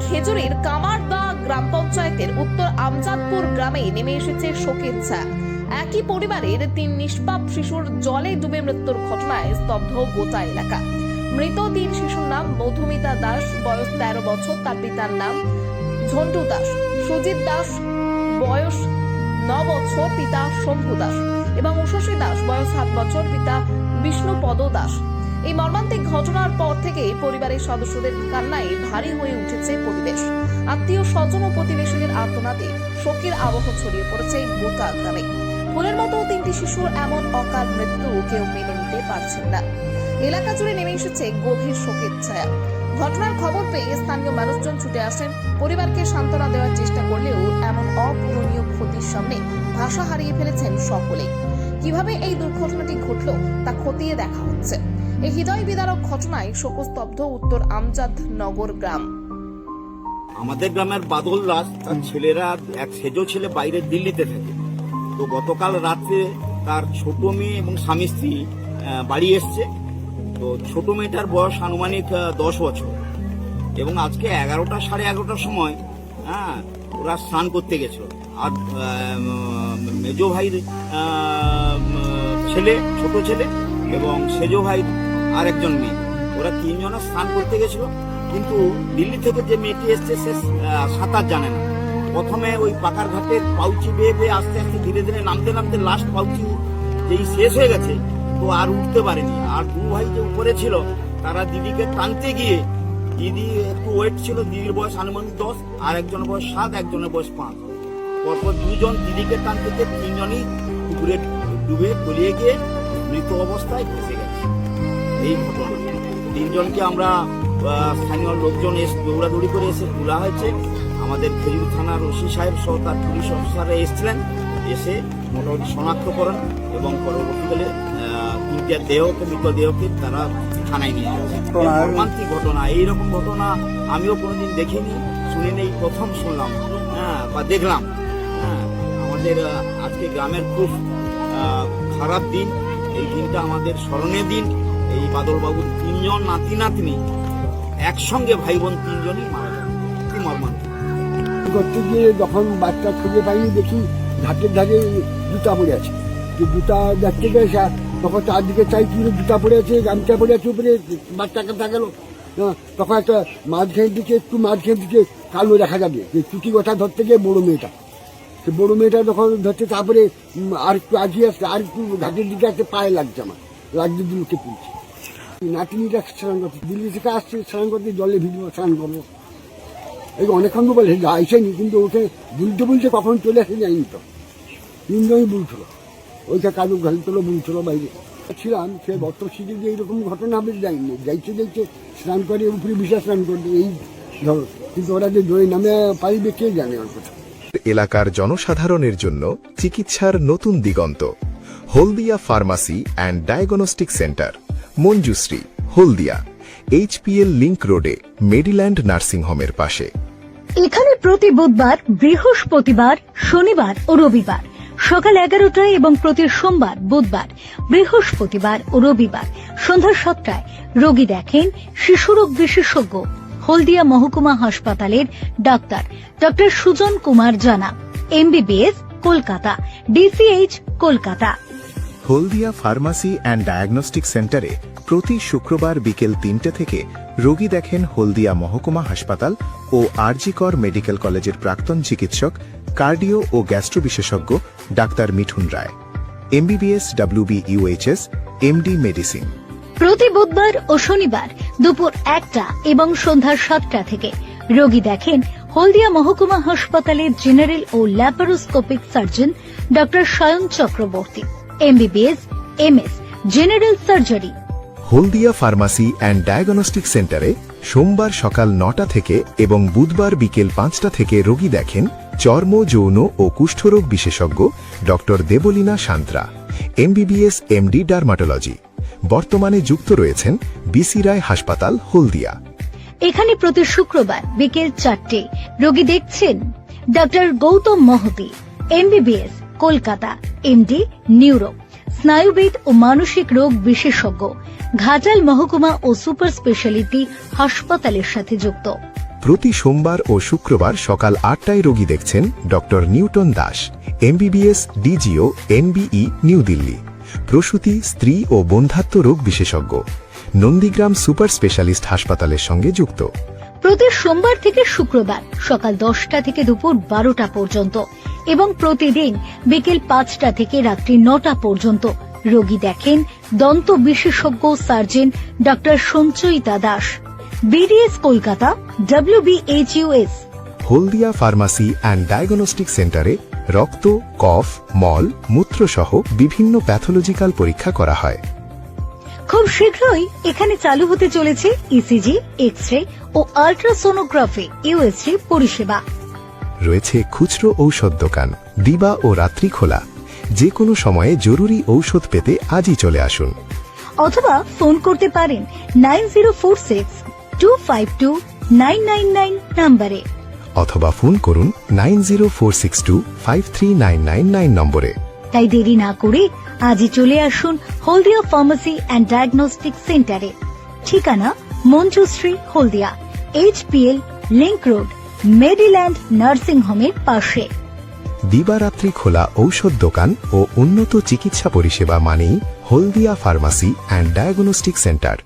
খেজুরের কামারদা গ্রাম পঞ্চায়েতের উত্তর আমজাদপুর গ্রামে নেমে এসেছে শোকের ছায়া। একই পরিবারের 3 নিষ্পাপ শিশুর জলে ডুবে মৃত্যুর ঘটনায় স্তব্ধ গোটা এলাকা। মৃত 3 শিশুর নাম মধুমিতা দাস, বয়স 13 বছর, তার পিতার নাম ঝন্টু দাস, সুজিত দাস বয়স 9 বছর, পিতা শম্ভু দাস, এবং উষসী দাস বয়স 7 বছর, পিতা বিষ্ণুপদ দাস। এই মর্মান্তিক ঘটনার পর থেকে পরিবারের সদস্যদের কান্নায় ভারী হয়ে উঠেছে পরিবেশ। আত্মীয় স্বজন ও প্রতিবেশীদের আর্তনাদে শোকের আবহ ছড়িয়ে পড়েছে গোটা গ্রামে। ফুলের মতো 3টি শিশুর এমন অকাল মৃত্যু কেউ মেনে নিতে পারছেন না। এলাকা জুড়ে নেমে এসেছে গভীর শোকের ছায়া। ঘটনার খবর পেয়ে স্থানীয় মানুষজন ছুটে আসেন। পরিবারকে সান্ত্বনা দেওয়ার চেষ্টা করলেও এমন অপূরণীয় ক্ষতির সামনে ভাষা হারিয়ে ফেলেছেন সকলেই। কিভাবে এই দুর্ঘটনাটি ঘটল তা খতিয়ে দেখা হচ্ছে। এই হৃদয় বিদারক ঘটনায় শোকস্তব্ধ উত্তর আমজাদনগর গ্রাম। আমাদের গ্রামের বাদল দাস, তার ছেলেরা এক সেজো ছেলে বাইরে দিল্লিতে থাকে। তো গতকাল রাত্রে তার ছোট মেয়ে এবং স্বামী স্ত্রী বাড়ি এসছে। তো ছোট মেয়েটার বয়স আনুমানিক 10 বছর, এবং আজকে 11টা সাড়ে 11টার সময় ওরা স্নান করতে গেছিল। আর মেজো ভাইয়ের ছেলে, ছোট ছেলে, এবং সেজো ভাইয়ের আর একজন মেয়ে, ওরা 3 জনা স্নান করতে গেছিল। কিন্তু দিল্লি থেকে যে মেয়েটি এসছে সে সাঁতার জানে না। প্রথমে ওই পাকার ঘাটের পাউচি বেয়ে বেয়ে আস্তে আস্তে ধীরে ধীরে নামতে নামতে লাস্ট পাউচি যেই শেষ হয়ে গেছে, তো আর উঠতে পারেনি। আর 2 ভাই যে উপরে ছিল তারা দিদিকে টানতে গিয়ে, দিদি একটু ওয়েট ছিল, দিদির বয়স আনুমানিক 10, আর একজনের বয়স 7, একজনের বয়স 5। পরপর 2 জন দিদিকে টানতে গিয়ে 3 জনই পুকুরে ডুবে তলিয়ে গিয়ে মৃত অবস্থায় ভেসে গেছে। এই ঘটনা 3 জনকে আমরা স্থানীয় লোকজন এসে দৌড়াদৌড়ি করে এসে তোলা হয়েছে। আমাদের খেজুর থানার ওসি সাহেব সহ তার পুলিশ অফিসাররা এসেছিলেন, এসে মোটামুটি শনাক্তকরণ এবং পরবর্তীকালে 3টা দেহকে, মৃতদেহকে তারা থানায় নিয়ে যাচ্ছে। মর্মান্তিক ঘটনা, এইরকম ঘটনা আমিও কোনোদিন দেখিনি, শুনিনি, এই প্রথম শুনলাম বা দেখলাম। আমাদের আজকে গ্রামের খুব খারাপ দিন। এই দিনটা আমাদের স্মরণীয় দিন। এই বাদলবাবুর 3 জন নাতি নাতনি একসঙ্গে ভাই বোন 3 জনই মারা যান। কি মর্মান্তিক। করতে গিয়ে যখন বাচ্চা খুঁজে পাইনি, দেখি ঘাটের ধারে জুতা পড়ে আছে। জুতা দেখতে গেছে, তখন চারদিকে চাই কি জুতা পড়ে আছে, গামছা পড়ে আছে উপরে, বাচ্চাকে দেখা গেল। তখন একটা মাঝখান দিকে কালো দেখা যাবে, যে চুটি গোটা ধরতে গিয়ে বড় মেয়েটা, সে বড় মেয়েটা যখন ধরছে, তারপরে আর একটু আগিয়ে আসছে, আর একটু ঘাটের দিকে আসতে পায়ে লাগছে, আমার লাগছে, দিলকে পুলছে। নাতিনিটা স্নান করতে দিল্লি থেকে আসছে, স্নান করতে জলে ভিজবো, স্নান করবো। এই অনেকক্ষণ তো বলে আইসেনি, কিন্তু ওকে বুলতে কখন চলে আসে যায়নি। তো 3 জনই বুলছিল, ওইটা কাজু ঘালছিল, বুলছিল বাইরে ছিলাম। সে গত শীতে যে এইরকম ঘটনা হবে যাইনি, যাইতে স্নান করে উপরে বিশাল স্নান করতে, এই ধরো। কিন্তু ওরা যে জয়ে নামে পাইবে কে জানে ওর কথা। এলাকার জনসাধারণের জন্য চিকিৎসার নতুন দিগন্ত। Haldia pharmacy and diagnostic centre, Manjushree, Haldia, HPL link রোডে, মেডিল্যান্ড নার্সিং হোমের পাশে। এখানে প্রতি বুধবার, বৃহস্পতিবার, শনিবার ও রবিবার সকাল 11টায় এবং প্রতি সোমবার, বুধবার, বৃহস্পতিবার ও রবিবার সন্ধ্যা 7টায় রোগী দেখেন শিশুরোগ বিশেষজ্ঞ হলদিয়া মহকুমা হাসপাতালের ডক্টর সুজন কুমার জানা, MBBS, Kolkata, DCH, Kolkata. Haldia pharmacy and diagnostic সেন্টারে প্রতি শুক্রবার বিকেল 3টে থেকে রোগী দেখেন হলদিয়া মহকুমা হাসপাতাল ও RG কর মেডিকেল কলেজের প্রাক্তন চিকিৎসক, কার্ডিও ও গ্যাস্ট্রো বিশেষজ্ঞ ডাক্তার মিঠুন রায়, MBBS, WB, UHS, MD medicine. প্রতি বুধবার ও শনিবার দুপুর 1টা এবং সন্ধ্যা 7টা থেকে রোগী দেখেন হলদিয়া মহকুমা হাসপাতালের জেনারেল ও laparoscopic surgeon doctor Sayan Chakraborty, MBBS, MS, general surgery. Haldia pharmacy and diagnostic সেন্টারে সোমবার সকাল 9টা থেকে এবং বুধবার বিকেল 5টা থেকে রোগী দেখেন চর্ম, যৌন ও কুষ্ঠরোগ বিশেষজ্ঞ doctor Debleena Santra, MBBS, MD, dermatology. বর্তমানে যুক্ত রয়েছেন BC রায় হাসপাতাল, হলদিয়া। এখানে প্রতি শুক্রবার বিকেল 4টে রোগী দেখছেন ডক্টর গৌতম মহতি, MBBS, কলকাতা, MD, নিউরো, স্নায়ুবিদ ও মানসিক রোগ বিশেষজ্ঞ, ঘাটাল মহকুমা ও সুপার স্পেশালিটি হাসপাতালের সাথে যুক্ত। প্রতি সোমবার ও শুক্রবার সকাল 8টায় রোগী দেখছেন doctor Newton Das, MBBS DGO NBE new Delhi, প্রসূতি, স্ত্রী ও বন্ধ্যাত্ব রোগ বিশেষজ্ঞ, নন্দীগ্রাম সুপার স্পেশালিস্ট হাসপাতালের সঙ্গে যুক্ত। প্রতি সোমবার থেকে শুক্রবার সকাল 10টা থেকে দুপুর 12টা পর্যন্ত এবং প্রতিদিন বিকেল 5টা থেকে রাত্রি 9টা পর্যন্ত রোগী দেখেন দন্ত বিশেষজ্ঞ surgeon doctor Sanchayita Das, BDS Kolkata, WBHUS। Haldia pharmacy and diagnostic সেন্টারে রক্ত, কফ, মল, মূত্র সহ বিভিন্ন প্যাথোলজিক্যাল পরীক্ষা করা হয়। খুব শীঘ্রই এখানে চালু হতে চলেছে ECG, এক্স-রে ও আল্ট্রাসোনোগ্রাফি USG পরিষেবা। রয়েছে খুচরো ঔষধ দোকান, দিবা ও রাত্রি খোলা। যে কোনো সময়ে জরুরি ঔষধ পেতে আজই চলে আসুন। অথবা ফোন করতে পারেন 9046252999 নম্বরে। অথবা ফোন করুন 9046253999 নম্বরে। তাই দেরি না করে আজই চলে আসুন হলদিয়া ফার্মাসি অ্যান্ড ডায়াগনস্টিক সেন্টারে। ঠিকানা Manjushree, Haldia, HPL link road, মেডিল্যান্ড nursing হোমের পাশে। দিবারাত্রি খোলা ঔষধ দোকান ও উন্নত চিকিৎসা পরিষেবা মানেই হলদিয়া ফার্মাসি অ্যান্ড ডায়াগনস্টিক সেন্টার।